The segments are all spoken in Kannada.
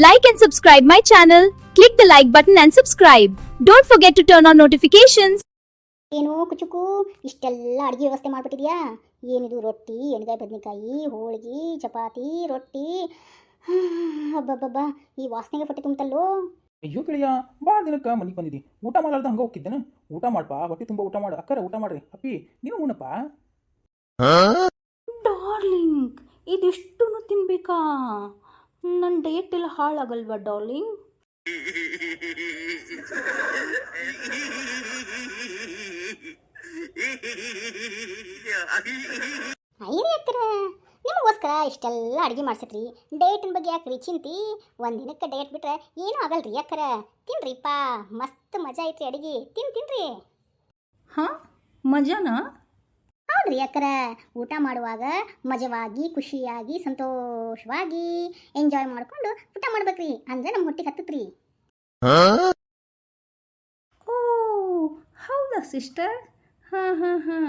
Like and subscribe my channel. Click the like button and subscribe. Don't forget to turn on notifications. ಏನು ಕುಚುಕು ಇಷ್ಟೆಲ್ಲ ಅಡುಗೆ ವ್ಯವಸ್ಥೆ ಮಾಡಿಬಿಟ್ಟಿದ್ಯಾ? ಏನಿದು ರೊಟ್ಟಿ, ಎಣ್ಗಾಯಿ ಬದನೆಕಾಯಿ, ಹೋಳಿಗೆ, ಚಪಾತಿ, ರೊಟ್ಟಿ. ಹಬ್ಬಬ್ಬಬ್ಬ, ಈ ವಾಸನೆಗೆ ಹೊಟ್ಟೆ ತುಂಬತಲ್ಲೋ. ಅಯ್ಯೋ ಗೆಳೆಯ, ಭಾಳ ದಿನಕ್ಕೆ ಮನೆಗೆ ಬಂದಿದ್ದಿ. ಊಟ ಮಾಡಲಾರ್ದ ಹಂಗೆ ಹೋಗಿದ್ದೇನೆ. ಊಟ ಮಾಡಪ್ಪ, ಹೊಟ್ಟೆ ತುಂಬ ಊಟ ಮಾಡು. ಅಕ್ಕರ ಊಟ ಮಾಡ್ರಿ. ಅಪ್ಪಿ ನೀವು ಉಣ್ಣಪ್ಪ. ಡಾರ್ಲಿಂಗ್, ಇದಿಷ್ಟು ತಿನ್ಬೇಕಾ? ನನ್ನ ಡಯಟ್ ಎಲ್ಲ ಹಾಳಾಗಲ್ವಾ ಡಾರ್ಲಿಂಗ್? ಅಯ್ಯೋ ಅಕ್ಕರ, ನಿಮಗೋಸ್ಕರ ಇಷ್ಟೆಲ್ಲ ಅಡುಗೆ ಮಾಡ್ಸತ್ರಿ. ಡಯಟಿನ ಬಗ್ಗೆ ಯಾಕ್ರಿ ಚಿಂತಿ? ಒಂದಿನಕ್ಕೆ ಡಯಟ್ ಬಿಟ್ರೆ ಏನೂ ಆಗಲ್ರಿ ಅಕ್ಕರ. ತಿನ್ರಿಪ್ಪ, ಮಸ್ತ್ ಮಜಾ ಐತ್ರಿ ಅಡುಗೆ. ತಿನ್ರಿ. ಹಾಂ, ಮಜಾನಾ? ಹೌದ್ರಿ ಅಕ್ಕರ, ಊಟ ಮಾಡುವಾಗ ಮಜವಾಗಿ, ಖುಷಿಯಾಗಿ, ಸಂತೋಷವಾಗಿ ಎಂಜಾಯ್ ಮಾಡ್ಕೊಂಡು ಊಟ ಮಾಡ್ಬೇಕ್ರಿ. ಅಂದ್ರೆ ನಮ್ಮ ಹೊಟ್ಟೆಗೆ ಹತ್ತತ್ರಿ. ಓ ಹೌದಾ ಸಿಸ್ಟರ್? ಹಾಂ,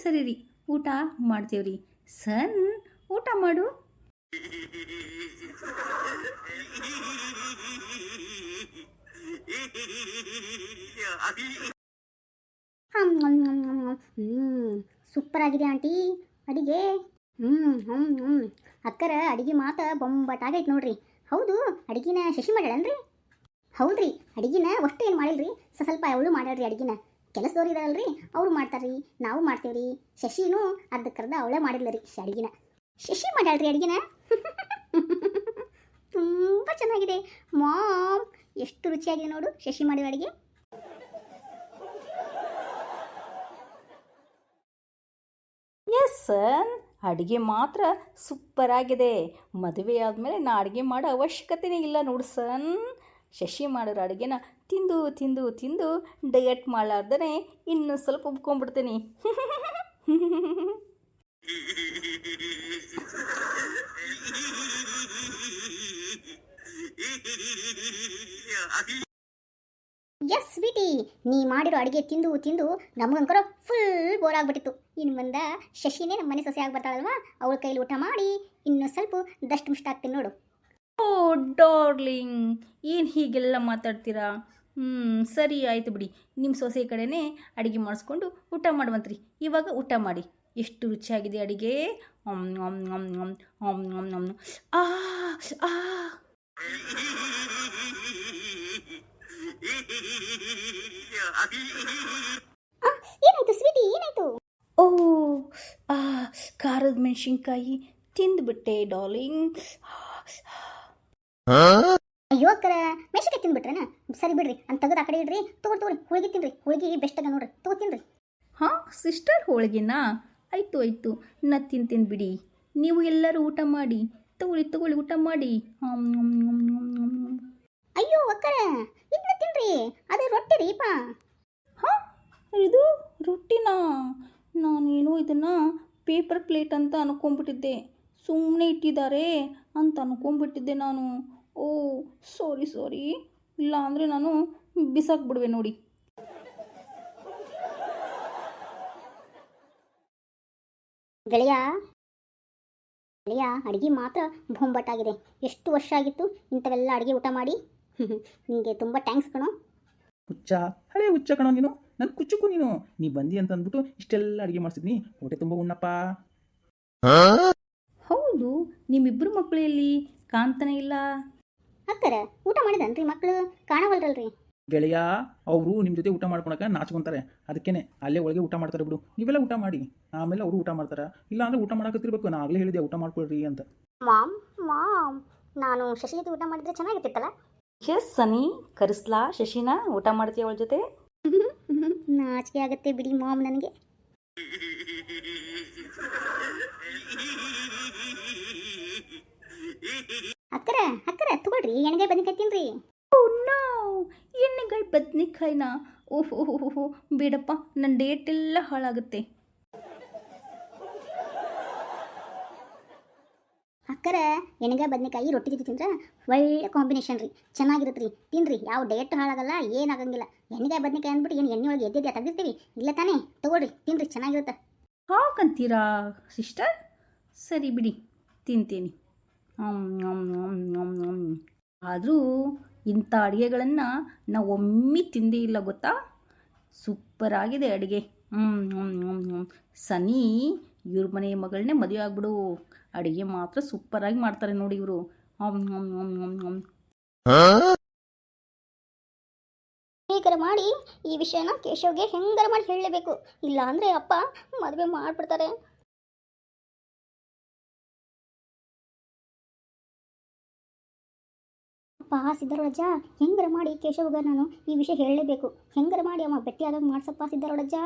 ಸರಿ ರೀ, ಊಟ ಮಾಡ್ತೇವ್ರಿ. ಸನ್, ಊಟ ಮಾಡು. ಸೂಪರ್ ಆಗಿದೆ ಆಂಟಿ ಅಡಿಗೆ. ಅಕ್ಕರ ಅಡಿಗೆ ಮಾತ ಬೊಂಬಟ್ಟಾಗೈತೆ ನೋಡ್ರಿ. ಹೌದು, ಅಡಿಗೆನ ಶಶಿ ಮಾಡ್ಯಾಳನ್ರಿ? ಹೌದ್ರಿ, ಅಡಿಗೆನ ಅಷ್ಟು ಏನು ಮಾಡಿಲ್ರಿ, ಸ್ವಲ್ಪ ಅವಳು ಮಾಡ್ಯಾಳ್ರಿ. ಅಡಿಗೆನ ಕೆಲಸದವ್ರು ಇದಾರಲ್ರಿ, ಅವ್ರು ಮಾಡ್ತಾರ್ರಿ, ನಾವು ಮಾಡ್ತೇವ್ರಿ. ಶಶಿನೂ ಅರ್ಧಕ್ಕರ್ಧ ಅವಳೇ ಮಾಡಿಲ್ಲ ರೀ ಅಡಿಗೆನ. ಶಶಿ ಮಾಡ್ಯಾಳ್ರಿ ಅಡಿಗೆನ. ತುಂಬ ಚೆನ್ನಾಗಿದೆ ಮಾಮ್, ಎಷ್ಟು ರುಚಿಯಾಗಿದೆ ನೋಡು ಶಶಿ ಮಾಡಿದ ಅಡಿಗೆ. ಎಸ್ ಸನ್, ಅಡುಗೆ ಮಾತ್ರ ಸೂಪರ್ ಆಗಿದೆ. ಮದುವೆ ಆದಮೇಲೆ ನಾ ಅಡುಗೆ ಮಾಡೋ ಅವಶ್ಯಕತೆನೇ ಇಲ್ಲ ನೋಡು ಸನ್. ಶಶಿ ಮಾಡೋರ ಅಡುಗೆನ ತಿಂದು ತಿಂದು ತಿಂದು ಡಯಟ್ ಮಾಡಲಾರ್ದೇ ಇನ್ನೂ ಸ್ವಲ್ಪ ಉಬ್ಕೊಂಡ್ಬಿಡ್ತೀನಿ. ಎಸ್ ಸ್ವೀಟಿ, ನೀ ಮಾಡಿರೋ ಅಡುಗೆ ತಿಂದು ತಿಂದು ನಮಗಂಕರ ಫುಲ್ ಬೋರ್ ಆಗ್ಬಿಟ್ಟಿತ್ತು. ಇನ್ನು ಮುಂದೆ ಶಶಿನೇ ನಮ್ಮ ಮನೆ ಸೊಸೆ ಆಗ್ಬರ್ತಾಳಲ್ವಾ, ಅವಳ ಕೈಲಿ ಊಟ ಮಾಡಿ ಇನ್ನೂ ಸ್ವಲ್ಪ ದಷ್ಟು ಮುಷ್ಟ ಆಗ್ತೀನಿ ನೋಡು. ಓ ಡಾರ್ಲಿಂಗ್, ಏನು ಹೀಗೆಲ್ಲ ಮಾತಾಡ್ತೀರಾ? ಸರಿ ಆಯಿತು ಬಿಡಿ, ನಿಮ್ಮ ಸೊಸೆ ಕಡೆನೇ ಅಡುಗೆ ಮಾಡಿಸ್ಕೊಂಡು ಊಟ ಮಾಡುವಂತ್ರಿ. ಇವಾಗ ಊಟ ಮಾಡಿ. ಎಷ್ಟು ರುಚಿಯಾಗಿದೆ ಅಡುಗೆ. ಆ ಆ ಏನಾಯ್ತು ಸ್ವೀಟಿ, ಏನಾಯ್ತು? ಓ ಖಾರದ ಮೆಣಸಿನ್ಕಾಯಿ ತಿಂದುಬಿಟ್ಟೆ ಡಾರ್ಲಿಂಗ್. ಅಯ್ಯೋ ಅಕ್ಕರ, ಮೆಣಸಿನ್ಕಾಯಿ ತಿಂದ್ಬಿಟ್ರೇನ? ಸರಿ ಬಿಡ್ರಿ, ಅಂತ ತೆಗೆದು ಆ ಕಡೆ ಇಡ್ರಿ. ತಗೋರಿ ಹೋಳಿಗೆ ತಿನ್ರಿ, ಹೋಳಿಗೆ ಬೆಸ್ಟ್ ಆಗ ನೋಡ್ರಿ, ತಿನ್ರಿ. ಹಾಂ ಸಿಸ್ಟರ್, ಹೋಳಿಗೆನಾ? ಆಯಿತು, ನಾ ತಿಂತೀನಿ ಬಿಡಿ. ನೀವು ಎಲ್ಲರೂ ಊಟ ಮಾಡಿ. ತಗೊಳ್ಳಿ ಊಟ ಮಾಡಿ. ಅಯ್ಯೋ ಅಕ್ಕರ, ಇದನ್ನ ತಿನ್ರಿ, ಅದೇ ರೊಟ್ಟಿ ರೀಪ. ಹಾಂ, ಇದು ರೊಟ್ಟಿನಾ? ನಾನೇನು ಇದನ್ನು ಪೇಪರ್ ಪ್ಲೇಟ್ ಅಂತ ಅನ್ಕೊಂಡ್ಬಿಟ್ಟಿದ್ದೆ. ಸುಮ್ಮನೆ ಇಟ್ಟಿದ್ದಾರೆ ಅಂತ ಅನ್ಕೊಂಡ್ಬಿಟ್ಟಿದ್ದೆ ನಾನು. ಓ ಸಾರಿ, ಇಲ್ಲ ಅಂದರೆ ನಾನು ಬಿಸಾಕ್ಬಿಡುವೆ ನೋಡಿ. ಗೆಳೆಯ, ಅಡುಗೆ ಮಾತ್ರ ಬೊಂಬಟ್ಟಾಗಿದೆ. ಎಷ್ಟು ವರ್ಷ ಆಗಿತ್ತು ಇಂಥವೆಲ್ಲ ಅಡುಗೆ ಊಟ ಮಾಡಿ. ನಿಮಗೆ ತುಂಬ ಥ್ಯಾಂಕ್ಸ್ ಕಣೋ. ಹಳೆ ಹುಚ್ಚ ಕಣೋ ನೀನು, ನನ್ನ ಕುಚ್ಚುಕು ನೀನು. ನೀ ಬಂದಿ ಅಂತ ಅಂದ್ಬಿಟ್ಟು ಇಷ್ಟೆಲ್ಲ ಅಡುಗೆ ಮಾಡಿಸಿದ್ನಿ. ಹೊಟ್ಟೆ ತುಂಬ ಉಣ್ಣಪ್ಪ. ಹೌದು, ನಿಮ್ಮಿಬ್ಬರು ಮಕ್ಕಳಲ್ಲಿ ಕಾಣ್ತಾನೆ ಇಲ್ಲ. ಅಕ್ಕರ, ಊಟ ಮಾಡಿದನ್ರಿ ಮಕ್ಕಳು? ಕಾಣವಲ್ರಲ್ರಿ. ಗೆಳೆಯ, ಅವರು ನಿಮ್ಮ ಜೊತೆ ಊಟ ಮಾಡ್ಕೊಳಕ್ಕೆ ನಾಚ್ಕೊಂತಾರೆ. ಅದಕ್ಕೇನೆ ಅಲ್ಲೇ ಒಳಗೆ ಊಟ ಮಾಡ್ತಾರೆ ಬಿಡು. ನೀವೆಲ್ಲ ಊಟ ಮಾಡಿ, ಆಮೇಲೆ ಅವರು ಊಟ ಮಾಡ್ತಾರೆ. ಇಲ್ಲ ಅಂದರೆ ಊಟ ಮಾಡಕತ್ತಿರ್ಬೇಕು. ನಾನು ಆಗಲೇ ಹೇಳಿದೆ ಊಟ ಮಾಡ್ಕೊಳ್ರಿ ಅಂತ. ಮಾಮ್, ನಾನು ಶಶಿ ಜೊತೆ ಊಟ ಮಾಡಿದ್ರೆ ಚೆನ್ನಾಗಿರ್ತಿತ್ತಲ್ಲ. ಎಸ್ ಸನಿ, ಕರೆಸ್ಲಾ ಶಶಿನ? ಊಟ ಮಾಡ್ತೀಯ ಅವಳ ಜೊತೆ? ನಾಚಿಕೆ ಆಗುತ್ತೆ ಬಿಡಿ ಮಾಮ್ ನನಗೆ. ಅಕ್ಕರ ತಗೊಳ್ರಿ, ಎಣ್ಣೆಗಾಯಿ ಬದನೆಕಾಯಿ ತಿನ್ರಿ. ಎಣ್ಣೆಗಾಯಿ ಬದನೆಕಾಯಿನ? ಓಹೋ ಬೇಡಪ್ಪ, ನನ್ನ ಡೇಟ್ ಎಲ್ಲ ಹಾಳಾಗುತ್ತೆ. ಅಕ್ಕರ, ಎಣ್ಣೆಗಾಯಿ ಬದನೆಕಾಯಿ ರೊಟ್ಟಿ ಜೊತೆ ತಿಂದ್ರೆ ಒಳ್ಳೆ ಕಾಂಬಿನೇಷನ್ ರೀ, ಚೆನ್ನಾಗಿರುತ್ತೆ ರೀ. ತಿನ್ರಿ, ಯಾವ ಡಯಟ್ ಹಾಳಾಗಲ್ಲ, ಏನಾಗಂಗಿಲ್ಲ. ಎಣ್ಣೆಗಾಯಿ ಬದನೆಕಾಯಿ ಅಂದ್ಬಿಟ್ಟು ಏನು ಎಣ್ಣೆ ಒಳಗೆ ಎದ್ದೆದ್ದೆ ತೆಗೆದಿರ್ತೀವಿ ಇಲ್ಲ ತಾನೇ? ತಗೊಳ್ರಿ, ತಿನ್ರಿ, ಚೆನ್ನಾಗಿರುತ್ತೆ. ಹಾಗಂತೀರಾ ಸಿಸ್ಟರ್? ಸರಿ ಬಿಡಿ, ತಿಂತೀನಿ. ಆದರೂ ಇಂಥ ಅಡುಗೆಗಳನ್ನು ನಾವು ಒಮ್ಮೆ ತಿಂದೇ ಇಲ್ಲ ಗೊತ್ತಾ. ಸೂಪರಾಗಿದೆ ಅಡುಗೆ. ಸನಿ ಇವ್ರ ಮನೆ ಮಗಳನ್ನೇ ಮದುವೆ ಆಗ್ಬಿಡು. ಅಡುಗೆ ಮಾತ್ರ ಸೂಪರಾಗಿ ಮಾಡ್ತಾರೆ ನೋಡಿ ಇವರು. ಹೇಗಾರ ಮಾಡಿ ಈ ವಿಷಯನ ಕೇಶವ್ಗೆ ಹೆಂಗಾರ ಮಾಡಿ ಹೇಳಲೇಬೇಕು, ಇಲ್ಲ ಅಂದರೆ ಅಪ್ಪ ಮದುವೆ ಮಾಡಿಬಿಡ್ತಾರೆ. ಅಪ್ಪ ಸಿದ್ಧಾರೂಢಜ್ಜ, ಹೆಂಗಾರ ಮಾಡಿ ಕೇಶವ್ಗ ನಾನು ಈ ವಿಷಯ ಹೇಳಲೇಬೇಕು. ಹೆಂಗಾರ ಮಾಡಿ ಅಮ್ಮ ಭೇಟಿ ಆದಾಗ ಮಾಡ್ಸಪ್ಪ ಸಿದ್ಧಾರೂಢಜ್ಜ.